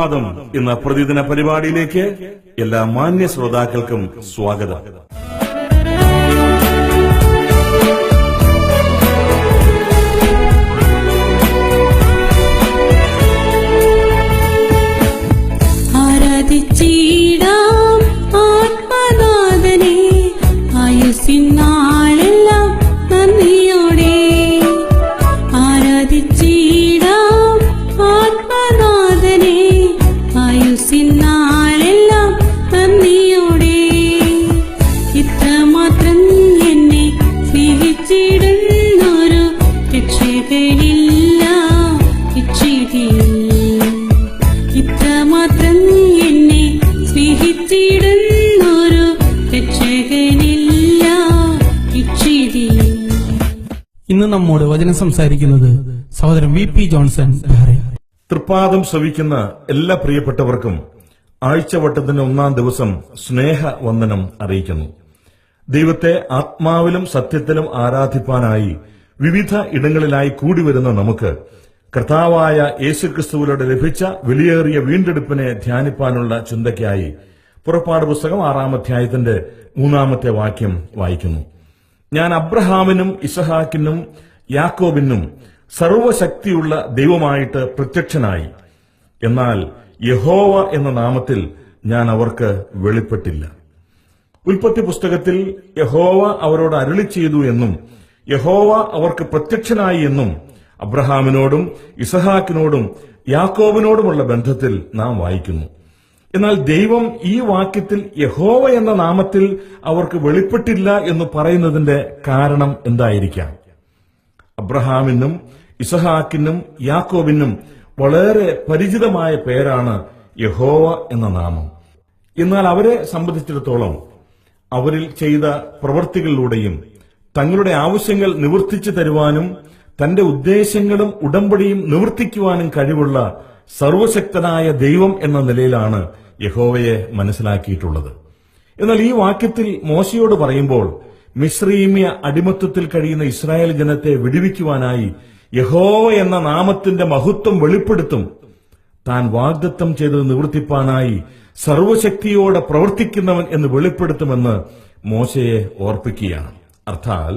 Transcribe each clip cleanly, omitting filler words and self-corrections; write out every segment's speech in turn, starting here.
പ്രഭാതം എന്ന പ്രതിദിന പരിപാടിയിലേക്ക് എല്ലാ മാന്യ ശ്രോതാക്കൾക്കും സ്വാഗതം. ആരാധിച്ചിടാം ആത്മനാഥനെ ആയുസ്സിനാളെല്ലാം നന്ദിയോടെ. ആരാധിച്ചിടാം ആത്മനാഥനെ ആയുസ്സിനാളെല്ലാം നന്ദിയോടെ. ഇത്രമാത്രം എന്നെ സ്നേഹിച്ചിടുന്നൊരു രക്ഷകനില്ല ഇച്ചിരിയിൽ. ഇത്രമാത്രം എന്നെ സ്നേഹിച്ചിടുന്നൊരു രക്ഷകനില്ല ഇച്ചിരിയിൽ. ഇന്ന് നമ്മോട് വചനം സംസാരിക്കുന്നത് സഹോദരൻ വി.പി. ജോൺസൺ. തൃപ്പാദം ശ്രവിക്കുന്ന എല്ലാ പ്രിയപ്പെട്ടവർക്കും ആഴ്ചവട്ടത്തിന്റെ 1-ാം ദിവസം സ്നേഹവന്ദനം അറിയിക്കുന്നു. ദൈവത്തെ ആത്മാവിലും സത്യത്തിലും ആരാധിപ്പാനായി വിവിധ ഇടങ്ങളിലായി കൂടിവരുന്ന നമുക്ക് കർത്താവായ യേശുക്രിസ്തുവിലൂടെ ലഭിച്ച വിലയേറിയ വീണ്ടെടുപ്പിനെ ധ്യാനിപ്പാനുള്ള ചിന്തയ്ക്കായി പുറപ്പാട് പുസ്തകം 6-ാം അധ്യായത്തിന്റെ 3-ാമത്തെ വാക്യം വായിക്കുന്നു. ഞാൻ അബ്രഹാമിനും ഇസഹാക്കിനും യാക്കോബിനും സർവശക്തിയുള്ള ദൈവമായിട്ട് പ്രത്യക്ഷനായി, എന്നാൽ യഹോവ എന്ന നാമത്തിൽ ഞാൻ അവർക്ക് വെളിപ്പെട്ടില്ല. ഉൽപ്പത്തി പുസ്തകത്തിൽ യഹോവ അവരോട് അരുളി ചെയ്തു എന്നും യഹോവ അവർക്ക് പ്രത്യക്ഷനായി എന്നും അബ്രഹാമിനോടും ഇസഹാക്കിനോടും യാക്കോബിനോടുമുള്ള ബന്ധത്തിൽ നാം വായിക്കുന്നു. എന്നാൽ ദൈവം ഈ വാക്യത്തിൽ യഹോവ എന്ന നാമത്തിൽ അവർക്ക് വെളിപ്പെട്ടില്ല എന്ന് പറയുന്നതിന്റെ കാരണം എന്തായിരിക്കാം? അബ്രഹാമിനും ഇസഹാക്കിനും യാക്കോബിനും വളരെ പരിചിതമായ പേരാണ് യഹോവ എന്ന നാമം. എന്നാൽ അവരെ സംബന്ധിച്ചിടത്തോളം അവരിൽ ചെയ്ത പ്രവൃത്തികളിലൂടെയും തങ്ങളുടെ ആവശ്യങ്ങൾ നിവർത്തിച്ചു തരുവാനും തന്റെ ഉദ്ദേശങ്ങളും ഉടമ്പടിയും നിവർത്തിക്കുവാനും കഴിവുള്ള സർവശക്തനായ ദൈവം എന്ന നിലയിലാണ് യഹോവയെ മനസ്സിലാക്കിയിട്ടുള്ളത്. എന്നാൽ ഈ വാക്യത്തിൽ മോശയോട് പറയുമ്പോൾ മിസ്രയീമ്യ അടിമത്വത്തിൽ കഴിയുന്ന ഇസ്രായേൽ ജനത്തെ വിടുവിക്കുവാനായി യഹോവ എന്ന നാമത്തിന്റെ മഹത്വം വെളിപ്പെടുത്തും. താൻ വാഗ്ദത്തം ചെയ്തത് നിവർത്തിപ്പാനായി സർവശക്തിയോടെ പ്രവർത്തിക്കുന്നവൻ എന്ന് വെളിപ്പെടുത്തുമെന്ന് മോശയെ ഓർപ്പിക്കുകയാണ്. അർത്ഥാൽ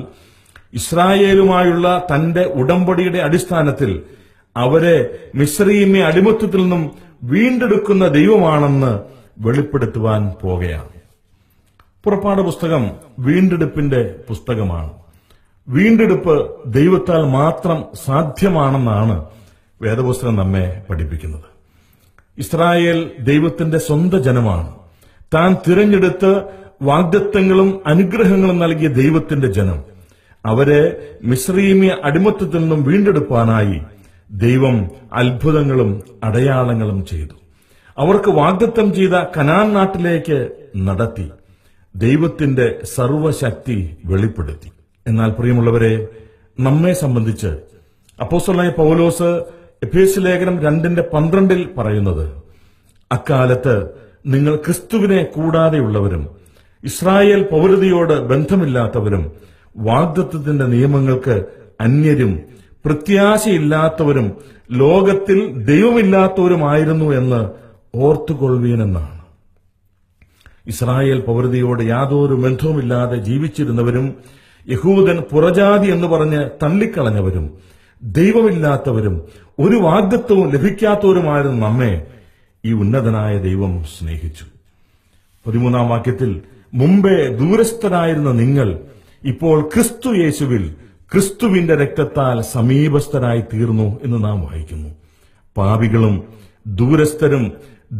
ഇസ്രായേലുമായുള്ള തന്റെ ഉടമ്പടിയുടെ അടിസ്ഥാനത്തിൽ അവരെ മിസ്രയീമ്യ അടിമത്വത്തിൽ നിന്നും വീണ്ടെടുക്കുന്ന ദൈവമാണെന്ന് വെളിപ്പെടുത്തുവാൻ പോകുകയാണ്. പുറപ്പാട് പുസ്തകം വീണ്ടെടുപ്പിന്റെ പുസ്തകമാണ്. വീണ്ടെടുപ്പ് ദൈവത്താൽ മാത്രം സാധ്യമാണെന്നാണ് വേദപുസ്തകം നമ്മെ പഠിപ്പിക്കുന്നത്. ഇസ്രായേൽ ദൈവത്തിന്റെ സ്വന്തം ജനമാണ്. താൻ തിരഞ്ഞെടുത്ത് വാഗ്ദത്തങ്ങളും അനുഗ്രഹങ്ങളും നൽകിയ ദൈവത്തിന്റെ ജനം. അവരെ മിസ്രയീമ്യ അടിമത്വത്തിൽ നിന്നും വീണ്ടെടുപ്പാനായി ദൈവം അത്ഭുതങ്ങളും അടയാളങ്ങളും ചെയ്തു. അവർക്ക് വാഗ്ദത്തം ചെയ്ത കനാൻ നാട്ടിലേക്ക് നടത്തി. ദൈവത്തിന്റെ സർവശക്തി വെളിപ്പെടുത്തി. എന്നാൽ പ്രിയമുള്ളവരെ, നമ്മെ സംബന്ധിച്ച് അപ്പോസ്തലനായ പൗലോസ് എഫേസ്യ ലേഖനം 2:12 പറയുന്നത്, അക്കാലത്ത് നിങ്ങൾ ക്രിസ്തുവിനെ കൂടാതെയുള്ളവരും ഇസ്രായേൽ പൗരതയോട് ബന്ധമില്ലാത്തവരും വാഗ്ദത്തത്തിന്റെ നിയമങ്ങൾക്ക് അന്യരും പ്രത്യാശയില്ലാത്തവരും ലോകത്തിൽ ദൈവമില്ലാത്തവരുമായിരുന്നു എന്ന് ഓർത്തുകൊള്ളുവീനെന്നാണ്. ഇസ്രായേൽ പൗരതയോട് യാതൊരു ബന്ധവുമില്ലാതെ ജീവിച്ചിരുന്നവരും യഹൂദൻ പുറജാതി എന്ന് പറഞ്ഞ് തള്ളിക്കളഞ്ഞവരും ദൈവമില്ലാത്തവരും ഒരു വാഗ്ദത്തവും ലഭിക്കാത്തവരുമായിരുന്നു നമ്മെ ഈ ഉന്നതനായ ദൈവം സ്നേഹിച്ചു. 13-ാം വാക്യത്തിൽ മുമ്പേ ദൂരസ്ഥരായിരുന്ന നിങ്ങൾ ഇപ്പോൾ ക്രിസ്തു യേശുവിൽ ക്രിസ്തുവിന്റെ രക്തത്താൽ സമീപസ്ഥരായി തീർന്നു എന്ന് നാം വായിക്കുന്നു. പാപികളും ദൂരസ്ഥരും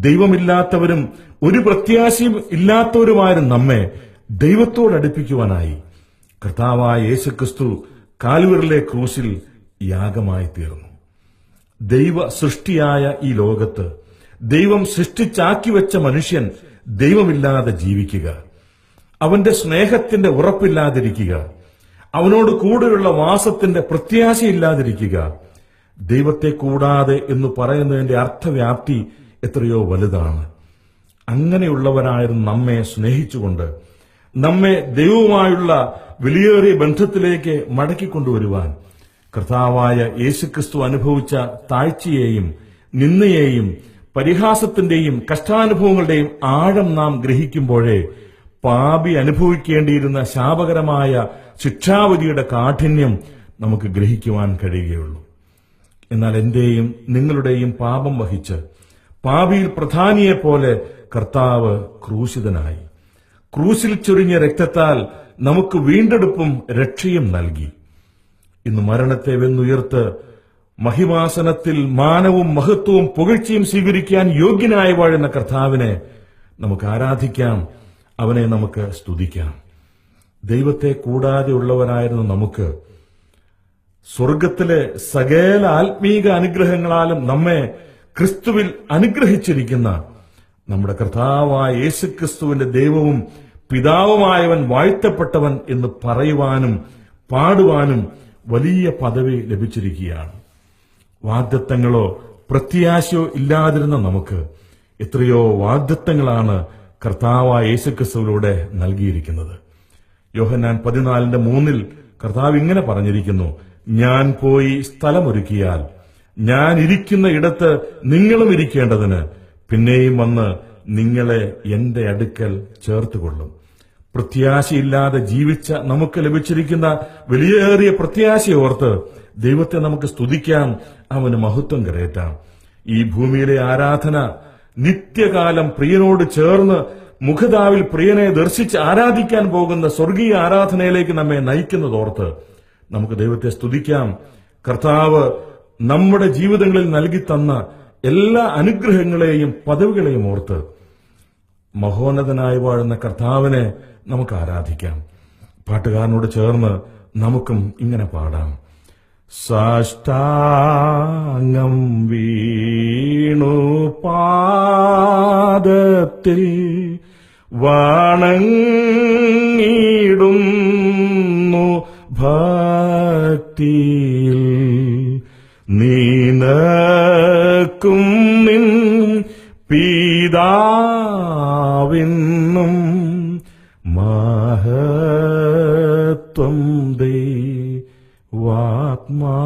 ദൈവമില്ലാത്തവരും ഒരു പ്രത്യാശയും ഇല്ലാത്തവരുമായിരുന്നു നമ്മെ ദൈവത്തോടടുപ്പിക്കുവാനായി കർത്താവായ യേശുക്രിസ്തു കാൽവരിലെ ക്രൂശിൽ യാഗമായി തീർന്നു. ദൈവ സൃഷ്ടിയായ ഈ ലോകത്ത് ദൈവം സൃഷ്ടിച്ചാക്കി വെച്ച മനുഷ്യൻ ദൈവമില്ലാതെ ജീവിക്കുക, അവന്റെ സ്നേഹത്തിന്റെ ഉറപ്പില്ലാതിരിക്കുക, അവനോട് കൂടെയുള്ള വാസത്തിന്റെ പ്രത്യാശയില്ലാതിരിക്കുക, ദൈവത്തെ കൂടാതെ എന്ന് പറയുന്നതിന്റെ അർത്ഥവ്യാപ്തി എത്രയോ വലുതാണ്. അങ്ങനെയുള്ളവരായിരുന്നു നമ്മെ സ്നേഹിച്ചുകൊണ്ട് നമ്മെ ദൈവവുമായുള്ള വിലയേറിയ ബന്ധത്തിലേക്ക് മടക്കിക്കൊണ്ടുവരുവാൻ കർത്താവായ യേശുക്രിസ്തു അനുഭവിച്ച താഴ്ചയെയും നിന്ദയെയും പരിഹാസത്തിന്റെയും കഷ്ടാനുഭവങ്ങളുടെയും ആഴം നാം ഗ്രഹിക്കുമ്പോഴേ പാപി അനുഭവിക്കേണ്ടിയിരുന്ന ശാപകരമായ ശിക്ഷാവിധിയുടെ കാഠിന്യം നമുക്ക് ഗ്രഹിക്കുവാൻ കഴിയുകയുള്ളൂ. എന്നാൽ എന്റെയും നിങ്ങളുടെയും പാപം വഹിച്ച് പാപിയിൽ പ്രധാനിയെപ്പോലെ കർത്താവ് ക്രൂശിതനായി. ക്രൂശിൽ ചൊരിഞ്ഞ രക്തത്താൽ നമുക്ക് വീണ്ടെടുപ്പും രക്ഷയും നൽകി. ഇന്ന് മരണത്തെ വെന്നുയർത്ത് മഹിമാസനത്തിൽ മാനവും മഹത്വവും പുകഴ്ചയും സ്വീകരിക്കാൻ യോഗ്യനായി വാഴുന്ന കർത്താവിനെ നമുക്ക് ആരാധിക്കാം, അവനെ നമുക്ക് സ്തുതിക്കാം. ദൈവത്തെ കൂടാതെ ഉള്ളവരായിരുന്ന നമുക്ക് സ്വർഗത്തിലെ സകല ആത്മീക അനുഗ്രഹങ്ങളാലും നമ്മെ ക്രിസ്തുവിൽ അനുഗ്രഹിച്ചിരിക്കുന്ന നമ്മുടെ കർത്താവായ യേശുക്രിസ്തുവിന്റെ ദൈവവും പിതാവുമായവൻ വാഴ്ത്തപ്പെട്ടവൻ എന്ന് പറയുവാനും പാടുവാനും വലിയ പദവി ലഭിച്ചിരിക്കുകയാണ്. വാഗ്ദത്തങ്ങളോ പ്രത്യാശയോ ഇല്ലാതിരുന്ന നമുക്ക് എത്രയോ വാഗ്ദത്തങ്ങളാണ് കർത്താവായ യേശുക്രിസ്തുവിലൂടെ നൽകിയിരിക്കുന്നത്. യോഹന്നാൻ 14:3 കർത്താവ് ഇങ്ങനെ പറഞ്ഞിരിക്കുന്നു, ഞാൻ പോയി സ്ഥലമൊരുക്കിയാൽ ഞാൻ ഇരിക്കുന്ന ഇടത്ത് നിങ്ങളും ഇരിക്കേണ്ടതിന് പിന്നെയും വന്ന് നിങ്ങളെ എന്റെ അടുക്കൽ ചേർത്തുകൊള്ളും. പ്രത്യാശയില്ലാതെ ജീവിച്ച നമുക്ക് ലഭിച്ചിരിക്കുന്ന വിലയേറിയ പ്രത്യാശയോർത്ത് ദൈവത്തെ നമുക്ക് സ്തുതിക്കാം, അവന് മഹത്വം കരയറ്റാം. ഈ ഭൂമിയിലെ ആരാധന നിത്യകാലം പ്രിയനോട് ചേർന്ന് മുഖതാവിൽ പ്രിയനെ ദർശിച്ച് ആരാധിക്കാൻ പോകുന്ന സ്വർഗീയ ആരാധനയിലേക്ക് നമ്മെ നയിക്കുന്നതോർത്ത് നമുക്ക് ദൈവത്തെ സ്തുതിക്കാം. കർത്താവ് നമ്മുടെ ജീവിതങ്ങളിൽ നൽകി തന്ന എല്ലാ അനുഗ്രഹങ്ങളെയും പദവികളെയും ഓർത്ത് മഹോന്നതനായി വാഴുന്ന കർത്താവിനെ നമുക്ക് ആരാധിക്കാം. പാട്ടുകാരനോട് ചേർന്ന് നമുക്കും ഇങ്ങനെ പാടാം. സാഷ്ടാംഗം വീണു പാദത്തിൽ വണങ്ങിടുന്നു ഭക്തിയിൽ നീനക്കും നിൻ പിതാവിന്നും മഹത്വം ദൈവാത്മാ